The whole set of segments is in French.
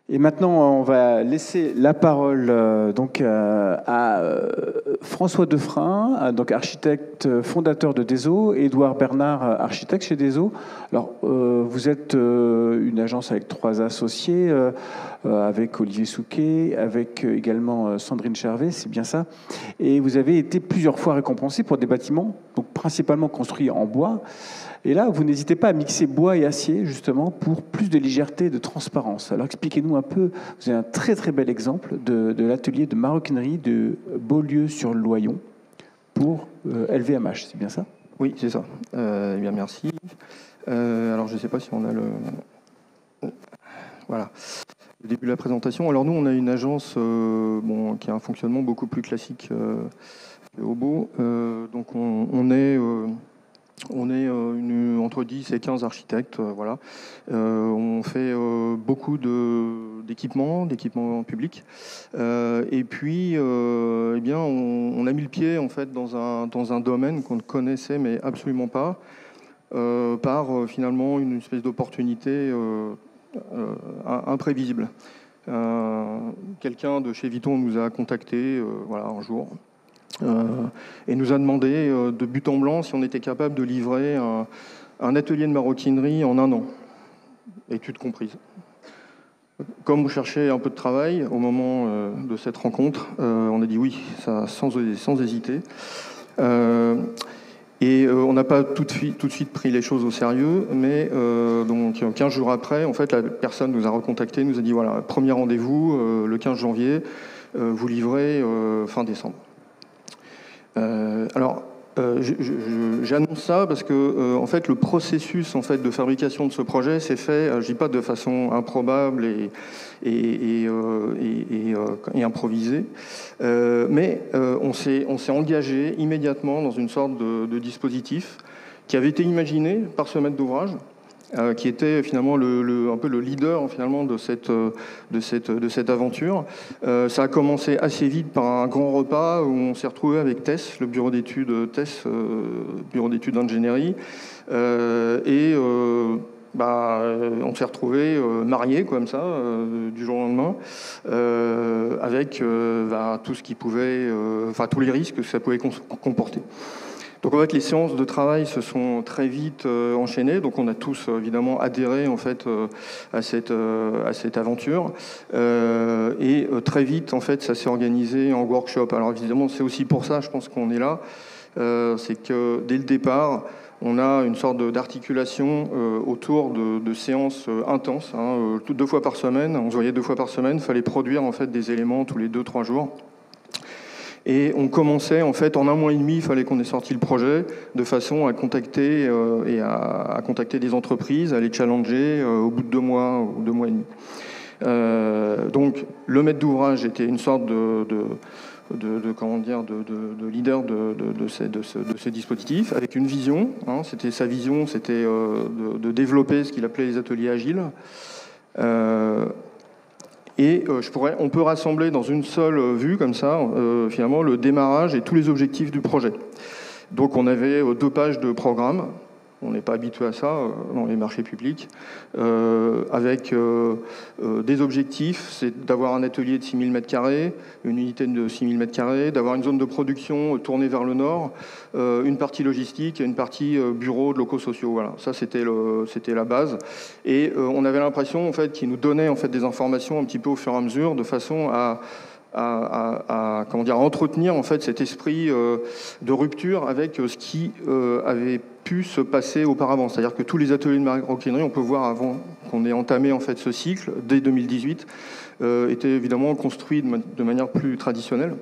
Et maintenant, on va laisser la parole à François Defrein, donc architecte fondateur de Deso, et Édouard Bernard, architecte chez Deso. Alors, vous êtes une agence avec 3 associés, avec Olivier Souquet, avec également Sandrine Chervet, c'est bien ça. Et vous avez été plusieurs fois récompensé pour des bâtiments, donc principalement construits en bois. Et là, vous n'hésitez pas à mixer bois et acier, justement, pour plus de légèreté et de transparence. Alors, expliquez-nous un peu, vous avez un très très bel exemple de l'atelier de maroquinerie de Beaulieu-sur-Loyon pour LVMH, c'est bien ça? Oui, c'est ça. Eh bien, merci. Alors, je ne sais pas si on a le... Voilà, le début de la présentation. Alors, nous, on a une agence qui a un fonctionnement beaucoup plus classique que Obo. Donc, on est entre 10 et 15 architectes, voilà. On fait beaucoup d'équipements publics. Et puis, eh bien, on a mis le pied en fait dans un domaine qu'on ne connaissait mais absolument pas, par finalement une espèce d'opportunité imprévisible. Quelqu'un de chez Vuitton nous a contacté, voilà, un jour. Et nous a demandé de but en blanc si on était capable de livrer un atelier de maroquinerie en 1 an, études comprises. Comme on cherchait un peu de travail au moment de cette rencontre, on a dit oui, ça, sans hésiter. Et on n'a pas tout de suite pris les choses au sérieux, mais donc 15 jours après, en fait, la personne nous a recontacté, nous a dit voilà, premier rendez-vous le 15 janvier, vous livrez fin décembre. J'annonce ça parce que en fait le processus en fait de fabrication de ce projet s'est fait, je dis pas de façon improbable et improvisée, mais on s'est engagé immédiatement dans une sorte de dispositif qui avait été imaginé par ce maître d'ouvrage, qui était finalement un peu le leader finalement de cette aventure. Ça a commencé assez vite par un grand repas où on s'est retrouvé avec TES, le bureau d'études bureau d'études d'ingénierie, on s'est retrouvé mariés comme ça du jour au lendemain, avec tout ce qui pouvait, tous les risques que ça pouvait comporter. Donc en fait, les séances de travail se sont très vite enchaînées. Donc on a tous évidemment adhéré en fait à cette aventure. Et très vite en fait, ça s'est organisé en workshop. Alors évidemment, c'est aussi pour ça, je pense qu'on est là, c'est que dès le départ, on a une sorte d'articulation autour de séances intenses, 2 fois par semaine. On se voyait 2 fois par semaine. Il fallait produire en fait des éléments tous les 2-3 jours. Et on commençait, en fait, en 1 mois et demi, il fallait qu'on ait sorti le projet, de façon à contacter à contacter des entreprises, à les challenger au bout de 2 mois ou 2 mois et demi. Donc, le maître d'ouvrage était une sorte de leader de ce dispositif, avec une vision. C'était sa vision, c'était de développer ce qu'il appelait les ateliers agiles. Et on peut rassembler dans une seule vue, comme ça, finalement, le démarrage et tous les objectifs du projet. Donc on avait 2 pages de programme. On n'est pas habitué à ça dans les marchés publics. Avec des objectifs, c'est d'avoir un atelier de 6000 m², une unité de 6000 m², d'avoir une zone de production tournée vers le nord, une partie logistique et une partie bureau de locaux sociaux. Voilà, ça c'était la base. Et on avait l'impression en fait qu'il nous donnait en fait des informations un petit peu au fur et à mesure, de façon à entretenir en fait cet esprit de rupture avec ce qui avait pu se passer auparavant. C'est-à-dire que tous les ateliers de maroquinerie, on peut voir avant qu'on ait entamé en fait ce cycle dès 2018, étaient évidemment construits de manière plus traditionnelle.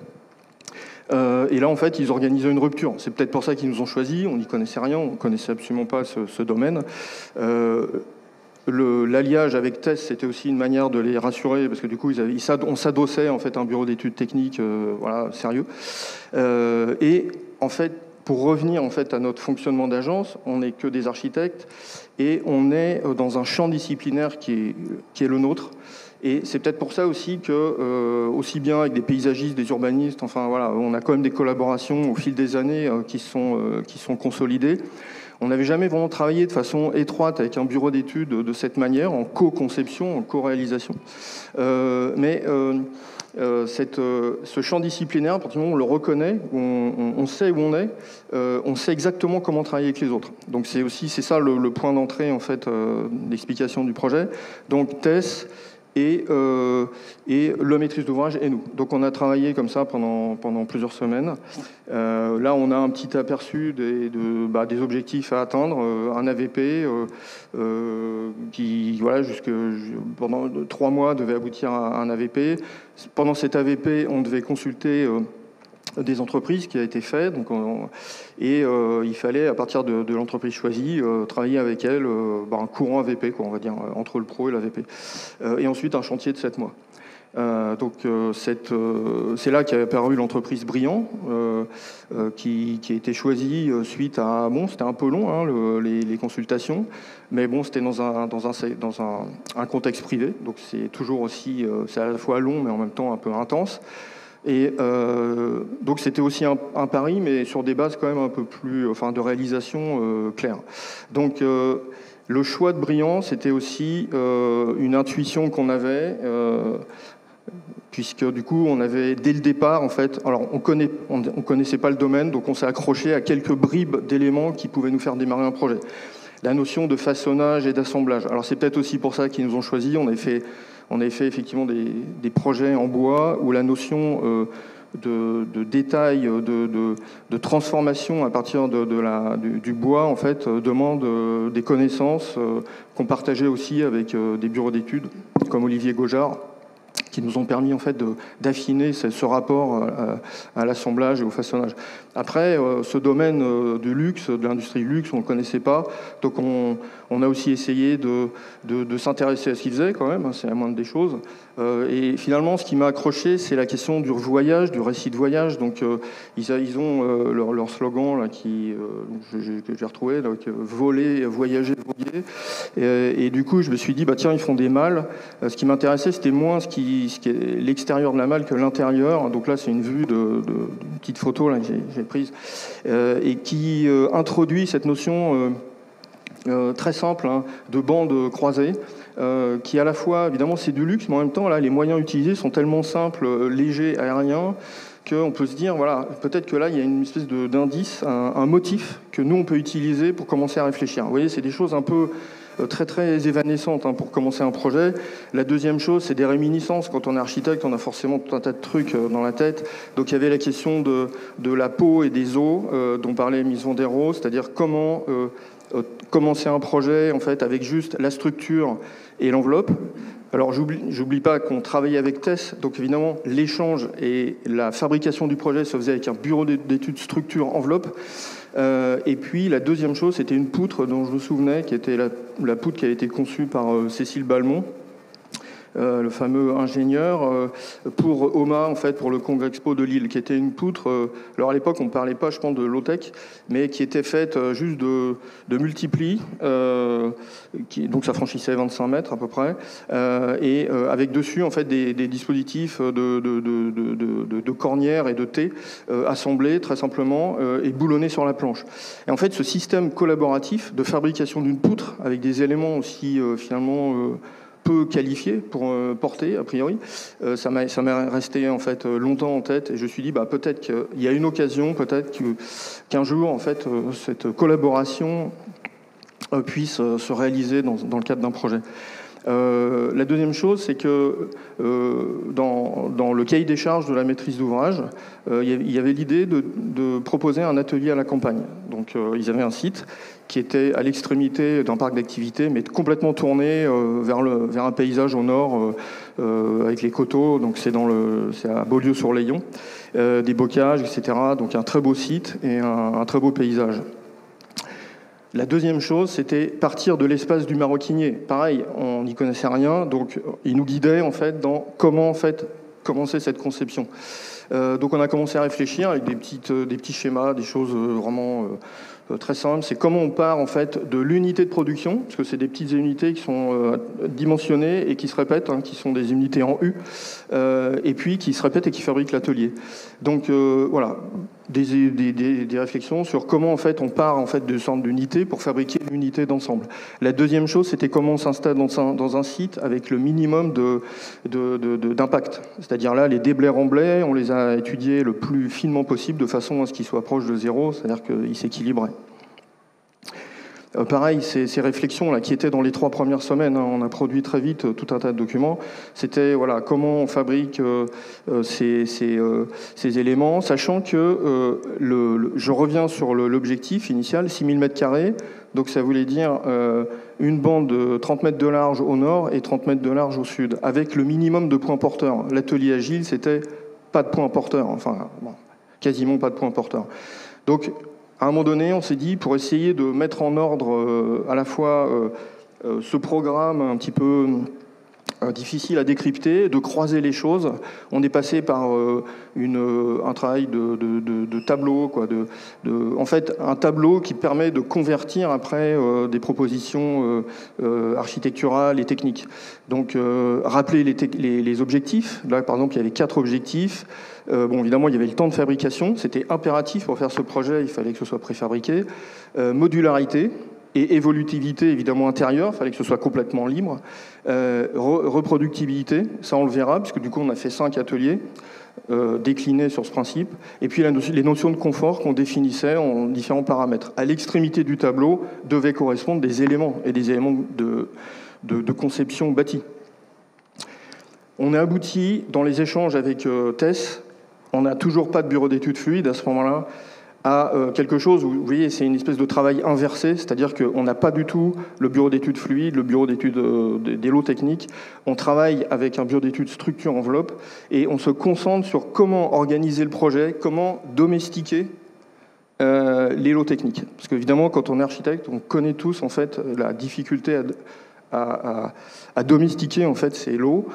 Et là, en fait, ils organisaient une rupture. C'est peut-être pour ça qu'ils nous ont choisis. On n'y connaissait rien, on ne connaissait absolument pas ce domaine. L'alliage avec TES, c'était aussi une manière de les rassurer, parce que du coup, on s'adossait en fait à un bureau d'études techniques, sérieux. Et en fait, pour revenir en fait à notre fonctionnement d'agence, on n'est que des architectes et on est dans un champ disciplinaire qui est le nôtre. Et c'est peut-être pour ça aussi que, aussi bien avec des paysagistes, des urbanistes, enfin voilà, on a quand même des collaborations au fil des années qui sont consolidées. On n'avait jamais vraiment travaillé de façon étroite avec un bureau d'études de cette manière, en co-conception, en co-réalisation. Ce champ disciplinaire, à partir du moment où on le reconnaît, on sait où on est, on sait exactement comment travailler avec les autres. Donc c'est ça le point d'entrée en fait d'explication du projet. Donc TES et le maîtrise d'ouvrage et nous. Donc on a travaillé comme ça pendant plusieurs semaines. Là on a un petit aperçu des objectifs à atteindre, un AVP qui voilà pendant 3 mois devait aboutir à un AVP. Pendant cet AVP on devait consulter des entreprises qui a été fait, il fallait à partir de l'entreprise choisie travailler avec elle un courant AVP on va dire entre le pro et l'AVP et ensuite un chantier de 7 mois. C'est là qu'est apparue l'entreprise Brillant qui a été choisie suite à c'était un peu long les consultations, mais c'était dans un contexte privé, donc c'est toujours aussi c'est à la fois long mais en même temps un peu intense. Et donc c'était aussi un pari, mais sur des bases quand même un peu plus, de réalisation claire. Donc le choix de Brillant, c'était aussi une intuition qu'on avait, puisque du coup on avait dès le départ en fait, alors on connaissait pas le domaine, donc on s'est accroché à quelques bribes d'éléments qui pouvaient nous faire démarrer un projet. La notion de façonnage et d'assemblage. Alors c'est peut-être aussi pour ça qu'ils nous ont choisi. On avait fait effectivement des projets en bois où la notion de détail, de transformation à partir du bois en fait demande des connaissances qu'on partageait aussi avec des bureaux d'études comme Olivier Gaujard, qui nous ont permis en fait d'affiner ce rapport à l'assemblage et au façonnage. Après, ce domaine du luxe, de l'industrie luxe, on ne le connaissait pas, donc on a aussi essayé de s'intéresser à ce qu'ils faisaient quand même, c'est la moindre des choses. Et finalement, ce qui m'a accroché, c'est la question du voyage, du récit de voyage. Donc, ils ont leur slogan là, que j'ai retrouvé, donc voler, voyager, voguer. Et du coup, je me suis dit, tiens, ils font des malles. Ce qui m'intéressait, c'était moins ce qui est l'extérieur de la malle que l'intérieur. Donc là, c'est une vue d'une petite photo là, que j'ai prise et qui introduit cette notion très simple de bande croisée qui à la fois, évidemment, c'est du luxe, mais en même temps, là, les moyens utilisés sont tellement simples, légers, aériens, qu'on peut se dire, voilà, peut-être que là, il y a une espèce d'indice, un motif que nous, on peut utiliser pour commencer à réfléchir. Vous voyez, c'est des choses un peu très très évanescentes pour commencer un projet. La deuxième chose, c'est des réminiscences. Quand on est architecte, on a forcément tout un tas de trucs dans la tête. Donc il y avait la question de la peau et des os dont parlait Mies van der Rohe, c'est-à-dire comment commencer un projet en fait avec juste la structure et l'enveloppe. Alors j'oublie pas qu'on travaillait avec TES, donc évidemment l'échange et la fabrication du projet se faisait avec un bureau d'études structure enveloppe. Et puis la deuxième chose, c'était une poutre dont je me souvenais, qui était la poutre qui a été conçue par Cécile Balmont, le fameux ingénieur, pour OMA, en fait, pour le Congrès Expo de Lille, qui était une poutre, alors à l'époque on ne parlait pas, je pense, de low-tech, mais qui était faite juste de multiplis, donc ça franchissait 25 mètres à peu près, et avec dessus en fait des dispositifs de cornières et de T assemblés très simplement et boulonnés sur la planche. Et en fait ce système collaboratif de fabrication d'une poutre avec des éléments aussi finalement peu qualifié pour porter, a priori. Ça m'est resté en fait longtemps en tête et je me suis dit peut-être qu'il y a une occasion, peut-être qu'un jour en fait cette collaboration puisse se réaliser dans le cadre d'un projet. La deuxième chose, c'est que dans le cahier des charges de la maîtrise d'ouvrage, il y avait l'idée de proposer un atelier à la campagne. Donc ils avaient un site qui était à l'extrémité d'un parc d'activités, mais complètement tourné vers un paysage au nord, avec les coteaux. Donc c'est à Beaulieu-sur-Layon, des bocages, etc. Donc un très beau site et un très beau paysage. La deuxième chose, c'était partir de l'espace du maroquinier. Pareil, on n'y connaissait rien, donc il nous guidait en fait dans comment en fait commencer cette conception. Donc on a commencé à réfléchir avec des petits schémas, des choses vraiment très simples. C'est comment on part en fait de l'unité de production, parce que c'est des petites unités qui sont dimensionnées et qui se répètent, qui sont des unités en U, et puis qui se répètent et qui fabriquent l'atelier. Donc voilà, des réflexions sur comment en fait on part en fait de centre d'unité pour fabriquer une unité d'ensemble. La deuxième chose, c'était comment on s'installe dans un site avec le minimum d'impact. C'est-à-dire là, les déblais remblais, on les a étudiés le plus finement possible de façon à ce qu'ils soient proches de zéro, c'est-à-dire qu'ils s'équilibraient. Pareil, ces réflexions là qui étaient dans les 3 premières semaines, hein, on a produit très vite tout un tas de documents. C'était voilà comment on fabrique ces éléments, sachant que je reviens sur l'objectif initial, 6000 m². Donc ça voulait dire une bande de 30 mètres de large au nord et 30 mètres de large au sud, avec le minimum de points porteurs. L'atelier agile, c'était pas de points porteurs, enfin bon, quasiment pas de points porteurs. Donc à un moment donné, on s'est dit, pour essayer de mettre en ordre à la fois ce programme un petit peu difficile à décrypter, de croiser les choses, on est passé par un travail de tableau, quoi, en fait, un tableau qui permet de convertir après des propositions architecturales et techniques. Donc, rappeler les objectifs. Là, par exemple, il y avait 4 objectifs. Bon, évidemment, il y avait le temps de fabrication. C'était impératif pour faire ce projet. Il fallait que ce soit préfabriqué. Modularité et évolutivité, évidemment, intérieure. Il fallait que ce soit complètement libre. Reproductibilité, ça, on le verra, puisque du coup, on a fait 5 ateliers déclinés sur ce principe. Et puis, les notions de confort qu'on définissait en différents paramètres. À l'extrémité du tableau devaient correspondre des éléments, et des éléments de conception bâtie. On a abouti, dans les échanges avec TESS, on n'a toujours pas de bureau d'études fluides à ce moment-là, à quelque chose où, vous voyez, c'est une espèce de travail inversé, c'est-à-dire qu'on n'a pas du tout le bureau d'études fluides, le bureau d'études des lots techniques. On travaille avec un bureau d'études structure-enveloppe et on se concentre sur comment organiser le projet, comment domestiquer les lots techniques. Parce qu'évidemment, quand on est architecte, on connaît tous en fait la difficulté à domestiquer en fait ces lots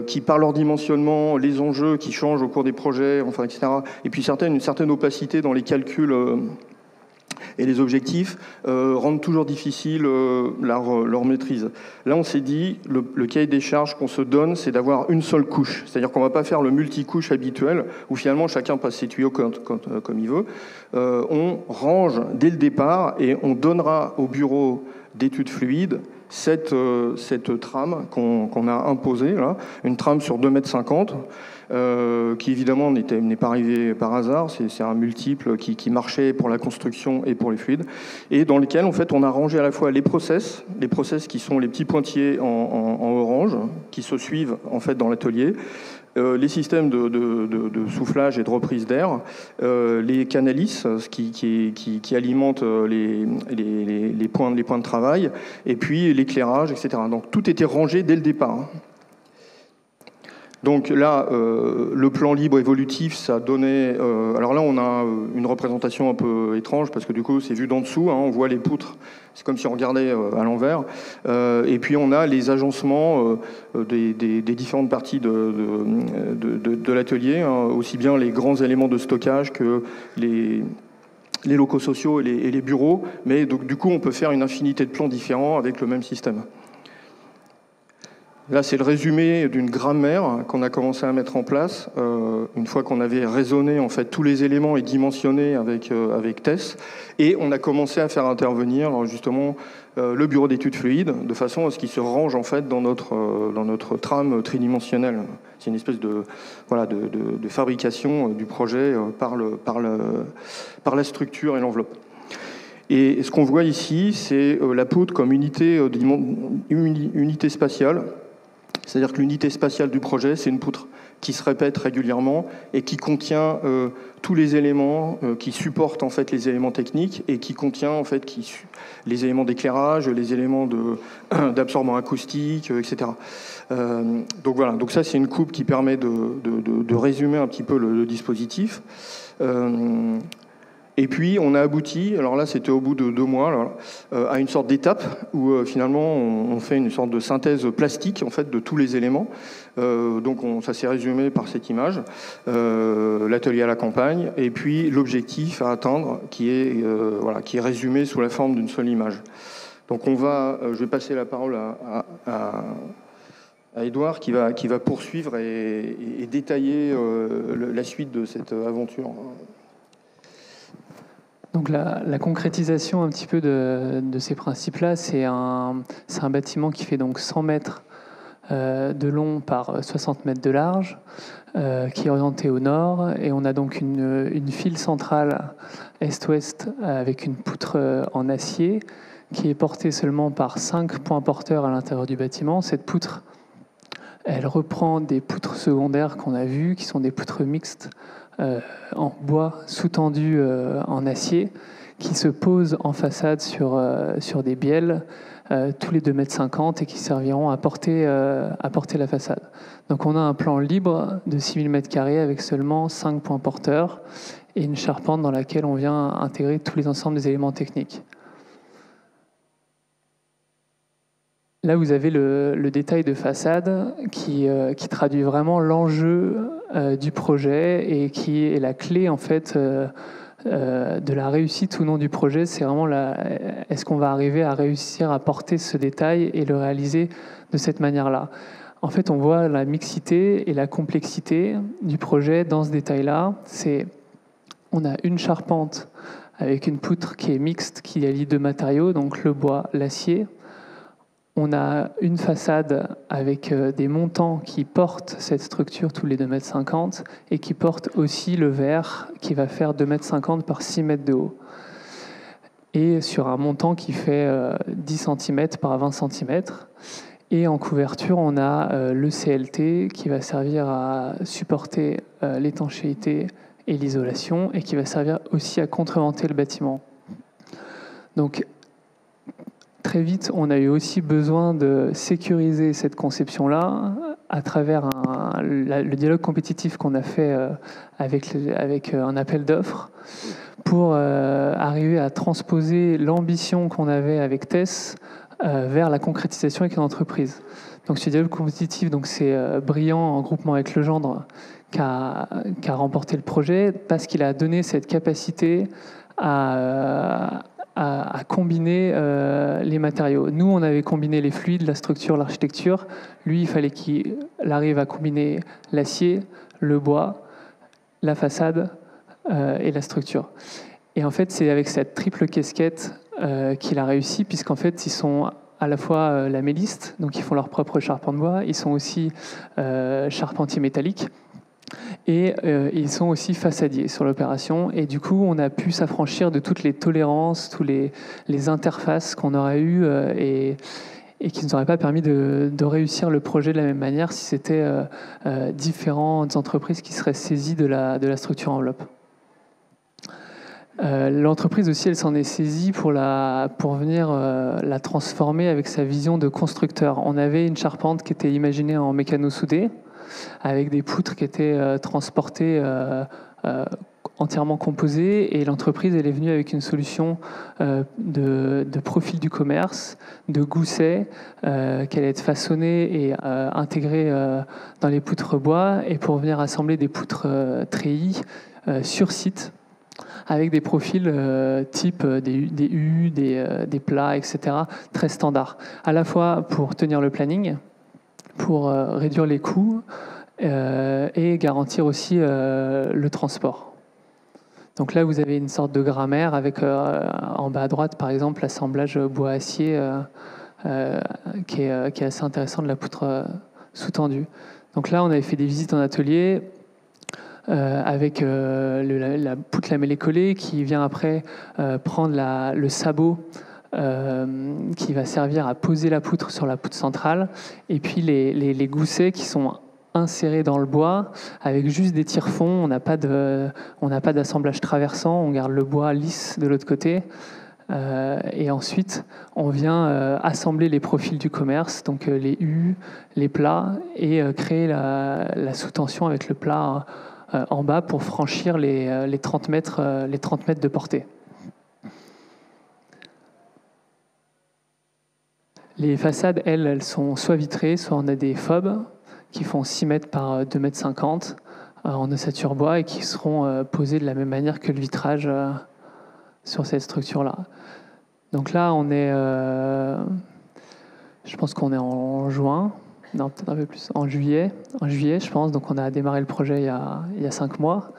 qui, par leur dimensionnement, les enjeux qui changent au cours des projets, enfin, etc. Et puis une certaine opacité dans les calculs et les objectifs rendent toujours difficile leur maîtrise. Là, on s'est dit, le cahier des charges qu'on se donne, c'est d'avoir une seule couche. C'est-à-dire qu'on ne va pas faire le multicouche habituel, où finalement chacun passe ses tuyaux comme il veut. On range dès le départ et on donnera au bureau d'études fluides cette trame qu'on a imposée, là, une trame sur 2,50 m, qui évidemment n'est pas arrivée par hasard, c'est un multiple qui marchait pour la construction et pour les fluides, et dans lequel en fait on a rangé à la fois les process qui sont les petits pointillés en orange, qui se suivent en fait dans l'atelier, les systèmes de soufflage et de reprise d'air, les canalis qui alimentent les points de travail, et puis l'éclairage, etc. Donc tout était rangé dès le départ. Donc là, le plan libre évolutif, ça donnait... alors là, on a une représentation un peu étrange, parce que du coup, c'est vu d'en dessous, hein, on voit les poutres, c'est comme si on regardait à l'envers. Et puis on a les agencements des différentes parties de l'atelier, hein, aussi bien les grands éléments de stockage que les locaux sociaux et les bureaux. Mais donc, du coup, on peut faire une infinité de plans différents avec le même système. Là, c'est le résumé d'une grammaire qu'on a commencé à mettre en place une fois qu'on avait raisonné en fait tous les éléments et dimensionné avec TESS, et on a commencé à faire intervenir alors, justement le bureau d'études fluides de façon à ce qu'il se range en fait dans notre trame tridimensionnelle. C'est une espèce de fabrication du projet par la structure et l'enveloppe. Et ce qu'on voit ici, c'est la poutre comme unité spatiale. C'est-à-dire que l'unité spatiale du projet, c'est une poutre qui se répète régulièrement et qui contient tous les éléments qui supportent en fait les éléments techniques et qui contient en fait les éléments d'éclairage, les éléments d'absorbant acoustique, etc. Donc voilà. Donc ça, c'est une coupe qui permet de résumer un petit peu le dispositif. Et puis, on a abouti, alors là, c'était au bout de 2 mois, là, à une sorte d'étape où, finalement, on fait une sorte de synthèse plastique, en fait, de tous les éléments. Donc, ça s'est résumé par cette image, l'atelier à la campagne, et puis l'objectif à atteindre, qui est résumé sous la forme d'une seule image. Donc, je vais passer la parole à Édouard, qui va poursuivre et détailler la suite de cette aventure. Donc la concrétisation un petit peu de ces principes-là, c'est un bâtiment qui fait donc 100 mètres de long par 60 mètres de large, qui est orienté au nord, et on a donc une file centrale est-ouest avec une poutre en acier qui est portée seulement par 5 points porteurs à l'intérieur du bâtiment. Cette poutre, elle reprend des poutres secondaires qu'on a vues, qui sont des poutres mixtes en bois sous-tendues en acier, qui se posent en façade sur des bielles tous les 2,50 m et qui serviront à porter la façade. Donc on a un plan libre de 6000 m² avec seulement 5 points porteurs et une charpente dans laquelle on vient intégrer tous les ensembles des éléments techniques. Là, vous avez le détail de façade qui traduit vraiment l'enjeu du projet et qui est la clé en fait de la réussite ou non du projet. C'est vraiment est-ce qu'on va arriver à réussir à porter ce détail et le réaliser de cette manière-là. En fait, on voit la mixité et la complexité du projet dans ce détail-là. On a une charpente avec une poutre qui est mixte, qui allie deux matériaux, donc le bois, l'acier. On a une façade avec des montants qui portent cette structure tous les 2,50 m et qui portent aussi le verre qui va faire 2,50 m par 6 mètres de haut. Et sur un montant qui fait 10 cm par 20 cm. Et en couverture, on a le CLT qui va servir à supporter l'étanchéité et l'isolation et qui va servir aussi à contreventer le bâtiment. Donc, très vite, on a eu aussi besoin de sécuriser cette conception-là à travers le dialogue compétitif qu'on a fait avec un appel d'offres pour arriver à transposer l'ambition qu'on avait avec TES vers la concrétisation avec une entreprise. Donc ce dialogue compétitif, c'est Brillant en groupement avec Legendre qui a remporté le projet parce qu'il a donné cette capacité à combiner les matériaux. Nous, on avait combiné les fluides, la structure, l'architecture. Lui, il fallait qu'il arrive à combiner l'acier, le bois, la façade et la structure. Et en fait, c'est avec cette triple casquette qu'il a réussi, puisqu'en fait, ils sont à la fois lamellistes, donc ils font leur propre charpente de bois, ils sont aussi charpentiers métalliques, et ils sont aussi façadiers sur l'opération. Et du coup, on a pu s'affranchir de toutes les tolérances, toutes les interfaces qu'on aurait eues et qui ne nous auraient pas permis de réussir le projet de la même manière si c'était différentes entreprises qui seraient saisies de la structure enveloppe. L'entreprise aussi, elle s'en est saisie pour venir la transformer avec sa vision de constructeur. On avait une charpente qui était imaginée en mécano-soudé, avec des poutres qui étaient transportées entièrement composées, et l'entreprise elle est venue avec une solution de profil du commerce, de gousset, qui allait être façonné et intégré dans les poutres bois, et pour venir assembler des poutres treillis sur site, avec des profils type des U, des plats, etc., très standards, à la fois pour tenir le planning, pour réduire les coûts et garantir aussi le transport. Donc là, vous avez une sorte de grammaire avec en bas à droite, par exemple, l'assemblage bois-acier qui est assez intéressant de la poutre sous-tendue. Donc là, on avait fait des visites en atelier avec la poutre lamellée collée qui vient après prendre le sabot qui va servir à poser la poutre sur la poutre centrale, et puis les goussets qui sont insérés dans le bois avec juste des tire-fonds. On n'a pas d'assemblage traversant, on garde le bois lisse de l'autre côté. Et ensuite, on vient assembler les profils du commerce, donc les U, les plats, et créer la sous-tension avec le plat en bas pour franchir les 30 mètres de portée. Les façades, elles sont soit vitrées, soit on a des FOB qui font 6 mètres par 2,50 m en ossature bois et qui seront posées de la même manière que le vitrage sur cette structure-là. Donc là, on est, je pense qu'on est en juin, non, peut-être un peu plus, en juillet, je pense. Donc on a démarré le projet il y a 5 mois.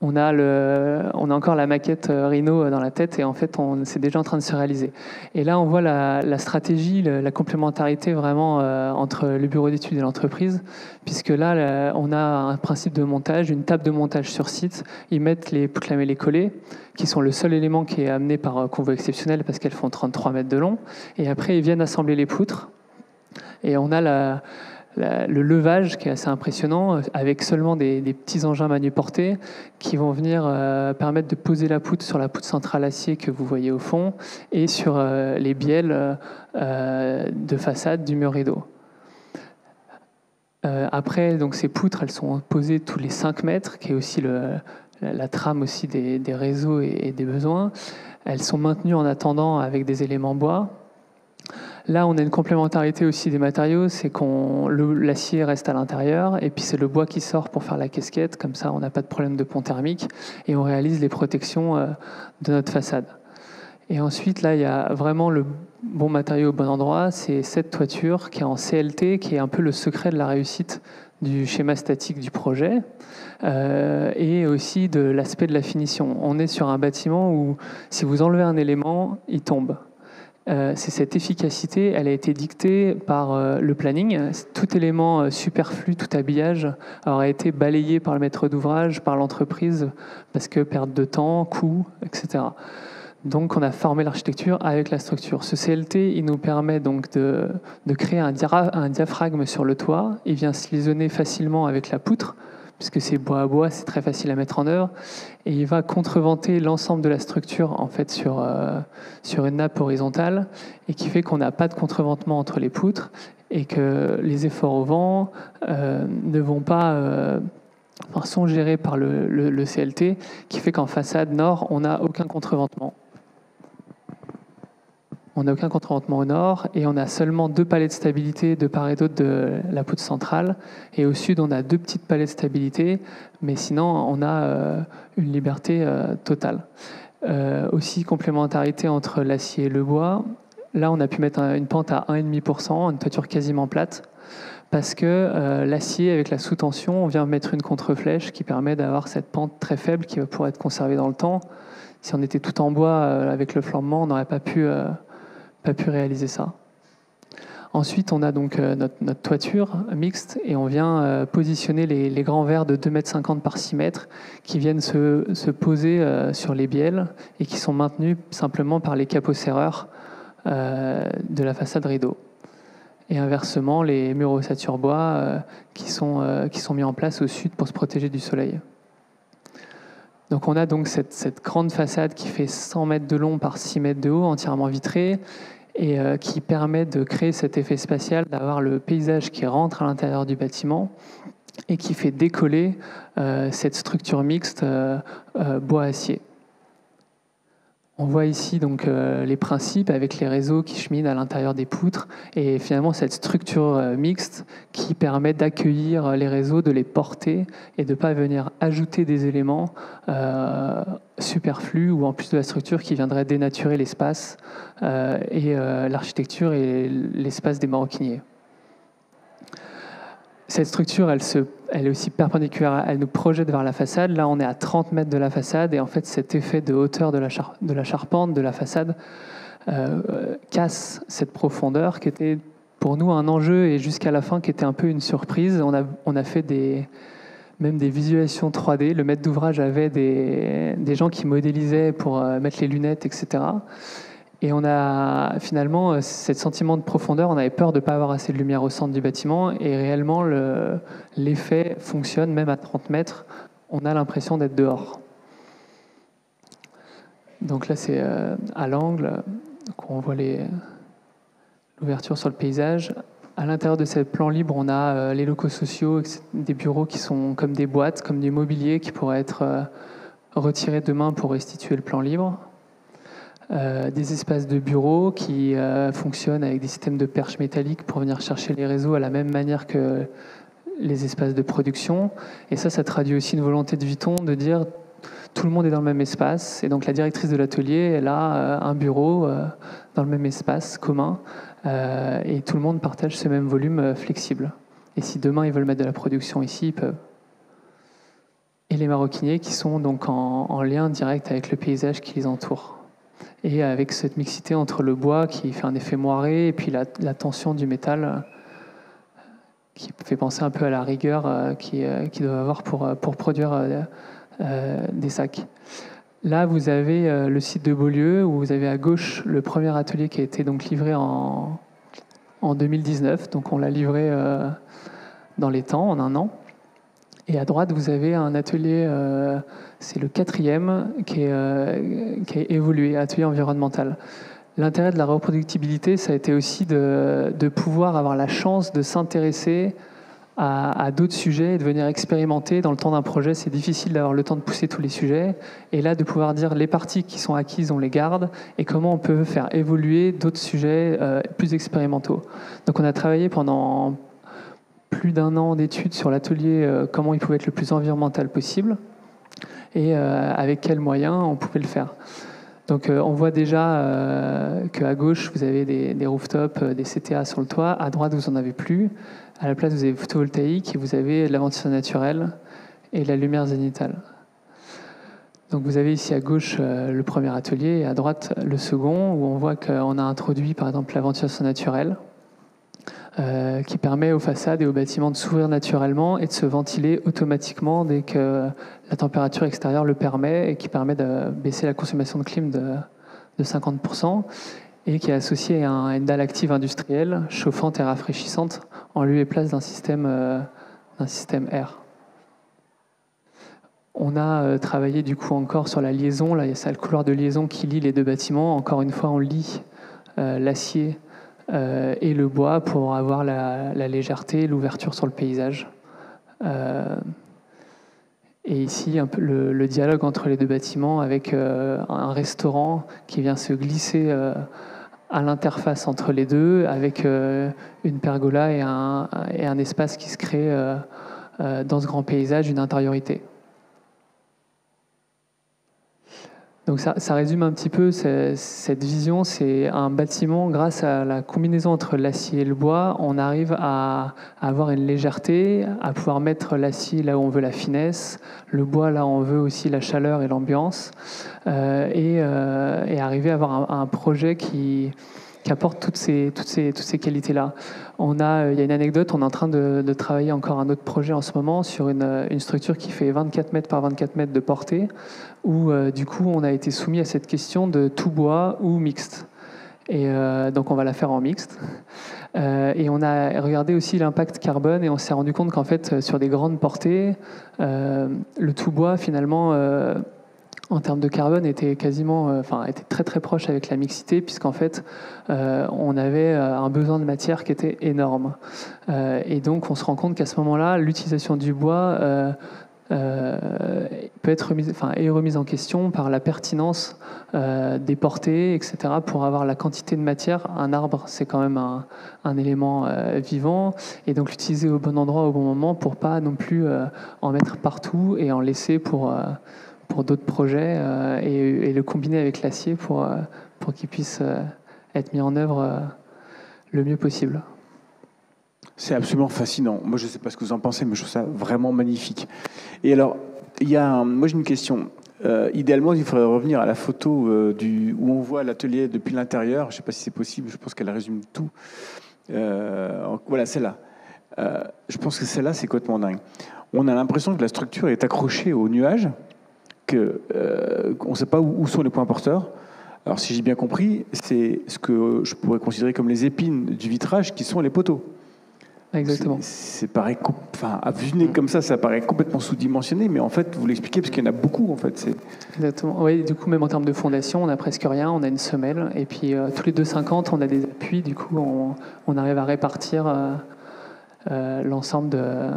on a encore la maquette Rhino dans la tête et en fait, c'est déjà en train de se réaliser. Et là, on voit la stratégie, la complémentarité vraiment entre le bureau d'études et l'entreprise, puisque là, on a un principe de montage, une table de montage sur site. Ils mettent les poutres lamellées collées, qui sont le seul élément qui est amené par convoi exceptionnel parce qu'elles font 33 mètres de long. Et après, ils viennent assembler les poutres. Et on a le levage qui est assez impressionnant, avec seulement des petits engins manuportés qui vont venir permettre de poser la poutre sur la poutre centrale acier que vous voyez au fond et sur les bielles de façade du mur rideau. Après, donc, ces poutres, elles sont posées tous les 5 mètres, qui est aussi la trame aussi des réseaux et des besoins. Elles sont maintenues en attendant avec des éléments bois. Là, on a une complémentarité aussi des matériaux, c'est l'acier reste à l'intérieur et puis c'est le bois qui sort pour faire la casquette, comme ça on n'a pas de problème de pont thermique et on réalise les protections de notre façade. Et ensuite, là, il y a vraiment le bon matériau au bon endroit, c'est cette toiture qui est en CLT, qui est un peu le secret de la réussite du schéma statique du projet et aussi de l'aspect de la finition. On est sur un bâtiment où si vous enlevez un élément, il tombe. C'est cette efficacité, elle a été dictée par le planning. Tout élément superflu, tout habillage aurait été balayé par le maître d'ouvrage, par l'entreprise, parce que perte de temps, coût, etc. Donc on a formé l'architecture avec la structure. Ce CLT, il nous permet donc de créer un diaphragme sur le toit. Il vient se liaisonner facilement avec la poutre, puisque c'est bois à bois, c'est très facile à mettre en œuvre. Et il va contreventer l'ensemble de la structure en fait, sur une nappe horizontale, et qui fait qu'on n'a pas de contreventement entre les poutres, et que les efforts au vent ne vont pas... sont gérés par le CLT, qui fait qu'en façade nord, on n'a aucun contreventement. On n'a aucun contreventement au nord et on a seulement 2 palets de stabilité de part et d'autre de la poutre centrale. Et au sud, on a 2 petites palets de stabilité, mais sinon, on a une liberté totale. Aussi, complémentarité entre l'acier et le bois. Là, on a pu mettre une pente à 1,5%, une toiture quasiment plate, parce que l'acier, avec la sous-tension, on vient mettre une contre-flèche qui permet d'avoir cette pente très faible qui va pouvoir être conservée dans le temps. Si on était tout en bois avec le flambement, on n'aurait pas pu réaliser ça. Ensuite, on a donc notre toiture mixte et on vient positionner les grands verres de 2,50 m par 6 m qui viennent se poser sur les bielles et qui sont maintenus simplement par les capots serreurs de la façade rideau. Et inversement, les murs ossature bois qui sont mis en place au sud pour se protéger du soleil. Donc on a donc cette grande façade qui fait 100 mètres de long par 6 mètres de haut, entièrement vitrée, et qui permet de créer cet effet spatial, d'avoir le paysage qui rentre à l'intérieur du bâtiment et qui fait décoller cette structure mixte bois-acier. On voit ici donc les principes avec les réseaux qui cheminent à l'intérieur des poutres et finalement cette structure mixte qui permet d'accueillir les réseaux, de les porter et de ne pas venir ajouter des éléments superflus ou en plus de la structure qui viendrait dénaturer l'espace et l'architecture et l'espace des maroquiniers. Cette structure, elle est aussi perpendiculaire, elle nous projette vers la façade. Là, on est à 30 mètres de la façade et en fait, cet effet de hauteur de la charpente, de la façade, casse cette profondeur qui était pour nous un enjeu et jusqu'à la fin qui était un peu une surprise. On a fait même des visualisations 3D. Le maître d'ouvrage avait des gens qui modélisaient pour mettre les lunettes, etc. Et on a finalement ce sentiment de profondeur, on avait peur de ne pas avoir assez de lumière au centre du bâtiment et réellement l'effet fonctionne même à 30 mètres, on a l'impression d'être dehors. Donc là c'est à l'angle, on voit l'ouverture sur le paysage. À l'intérieur de ce plan libre, on a les locaux sociaux, des bureaux qui sont comme des boîtes, comme du mobilier qui pourrait être retiré demain pour restituer le plan libre. Des espaces de bureaux qui fonctionnent avec des systèmes de perches métalliques pour venir chercher les réseaux à la même manière que les espaces de production. Et ça traduit aussi une volonté de Vuitton de dire tout le monde est dans le même espace. Et donc la directrice de l'atelier, elle a un bureau dans le même espace commun et tout le monde partage ce même volume flexible. Et si demain ils veulent mettre de la production ici, ils peuvent. et les maroquiniers qui sont donc en lien direct avec le paysage qui les entoure. Et avec cette mixité entre le bois qui fait un effet moiré et puis la tension du métal qui fait penser un peu à la rigueur qu'ils doivent avoir pour produire des sacs. Là, vous avez le site de Beaulieu, où vous avez à gauche le premier atelier qui a été donc livré en 2019. Donc on l'a livré dans les temps, en 1 an. Et à droite, vous avez un atelier, c'est le 4e, qui a évolué, atelier environnemental. L'intérêt de la reproductibilité, ça a été aussi de pouvoir avoir la chance de s'intéresser à d'autres sujets et de venir expérimenter. Dans le temps d'un projet, c'est difficile d'avoir le temps de pousser tous les sujets. Et là, de pouvoir dire les parties qui sont acquises, on les garde, et comment on peut faire évoluer d'autres sujets plus expérimentaux. Donc on a travaillé pendant plus d'1 an d'études sur l'atelier, comment il pouvait être le plus environnemental possible, et avec quels moyens on pouvait le faire. Donc on voit déjà qu'à gauche, vous avez des rooftops, des CTA sur le toit. À droite, vous n'en avez plus. À la place, vous avez photovoltaïque et vous avez de la ventilation naturelle et de la lumière zénithale. Donc vous avez ici à gauche le premier atelier et à droite le second, où on voit qu'on a introduit par exemple la ventilation naturelle qui permet aux façades et aux bâtiments de s'ouvrir naturellement et de se ventiler automatiquement dès que la température extérieure le permet, et qui permet de baisser la consommation de clim de 50%, et qui est associée à une dalle active industrielle chauffante et rafraîchissante en lieu et place d'un système air. On a travaillé du coup encore sur la liaison. Là, il y a ça, le couloir de liaison qui lie les 2 bâtiments. Encore une fois, on lie l'acier et le bois pour avoir la légèreté, l'ouverture sur le paysage. Et ici, un peu le dialogue entre les 2 bâtiments avec un restaurant qui vient se glisser à l'interface entre les 2, avec une pergola et un espace qui se crée dans ce grand paysage, une intériorité. Donc ça résume un petit peu cette vision. C'est un bâtiment, grâce à la combinaison entre l'acier et le bois, on arrive à avoir une légèreté, à pouvoir mettre l'acier là où on veut la finesse, le bois là où on veut aussi la chaleur et l'ambiance, et arriver à avoir un projet qui apporte toutes ces qualités-là. Il y a une anecdote, on est en train de travailler encore un autre projet en ce moment sur une structure qui fait 24 mètres par 24 mètres de portée, où du coup on a été soumis à cette question de tout bois ou mixte. Et donc on va la faire en mixte. Et on a regardé aussi l'impact carbone, et on s'est rendu compte qu'en fait sur des grandes portées, le tout bois finalement en termes de carbone était était très très proche avec la mixité, puisqu'en fait on avait un besoin de matière qui était énorme. Et donc on se rend compte qu'à ce moment-là, l'utilisation du bois peut être remise en question par la pertinence des portées, etc., pour avoir la quantité de matière. Un arbre, c'est quand même un élément vivant, et donc l'utiliser au bon endroit au bon moment pour pas non plus en mettre partout et en laisser pour d'autres projets, et le combiner avec l'acier pour qu'il puisse être mis en œuvre le mieux possible. C'est absolument fascinant. Moi, je ne sais pas ce que vous en pensez, mais je trouve ça vraiment magnifique. Et alors, moi j'ai une question. Idéalement, il faudrait revenir à la photo où on voit l'atelier depuis l'intérieur. Je ne sais pas si c'est possible, je pense qu'elle résume tout. Voilà, celle-là. Je pense que celle-là, c'est complètement dingue. On a l'impression que la structure est accrochée au nuage, qu'on ne sait pas où sont les points porteurs. Alors, si j'ai bien compris, c'est ce que je pourrais considérer comme les épines du vitrage qui sont les poteaux. Exactement. À vue nez comme ça paraît complètement sous-dimensionné, mais en fait, vous l'expliquez parce qu'il y en a beaucoup, en fait. Exactement. Oui, du coup, même en termes de fondation, on n'a presque rien. On a une semelle, et puis tous les 2,50, on a des appuis. Du coup, on arrive à répartir l'ensemble de...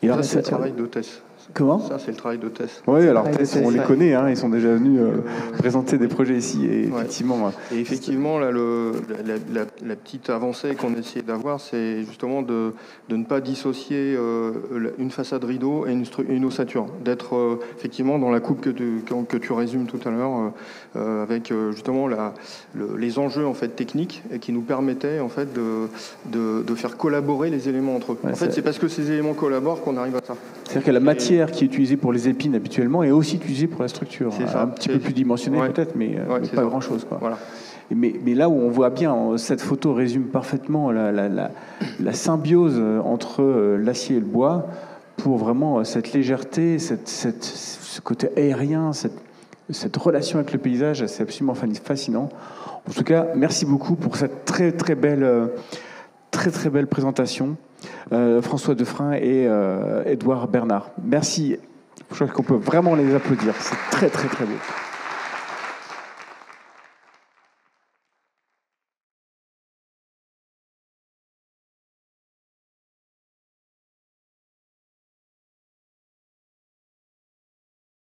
Et alors, c'est le travail d'hôtesse. Comment ? Ça, c'est le travail d'hôtesse. Oui, alors TES, on les connaît, hein, ils sont déjà venus présenter des projets ici, et effectivement... Et effectivement, là, la petite avancée qu'on a essayé d'avoir, c'est justement de ne pas dissocier une façade rideau et une ossature, d'être effectivement dans la coupe que tu résumes tout à l'heure, avec justement les enjeux en fait techniques, et qui nous permettaient en fait de faire collaborer les éléments entre eux. En fait, c'est parce que ces éléments collaborent qu'on arrive à ça. C'est-à-dire que la matière matière qui est utilisée pour les épines habituellement est aussi utilisée pour la structure. Un petit peu plus dimensionnée peut-être, mais pas grand-chose, quoi. Voilà. Mais là où on voit bien, cette photo résume parfaitement la symbiose entre l'acier et le bois pour vraiment cette légèreté, ce côté aérien, cette relation avec le paysage, c'est absolument fascinant. En tout cas, merci beaucoup pour cette très très belle présentation, François Defrein et Édouard Bernard. Merci. Je crois qu'on peut vraiment les applaudir. C'est très très très beau.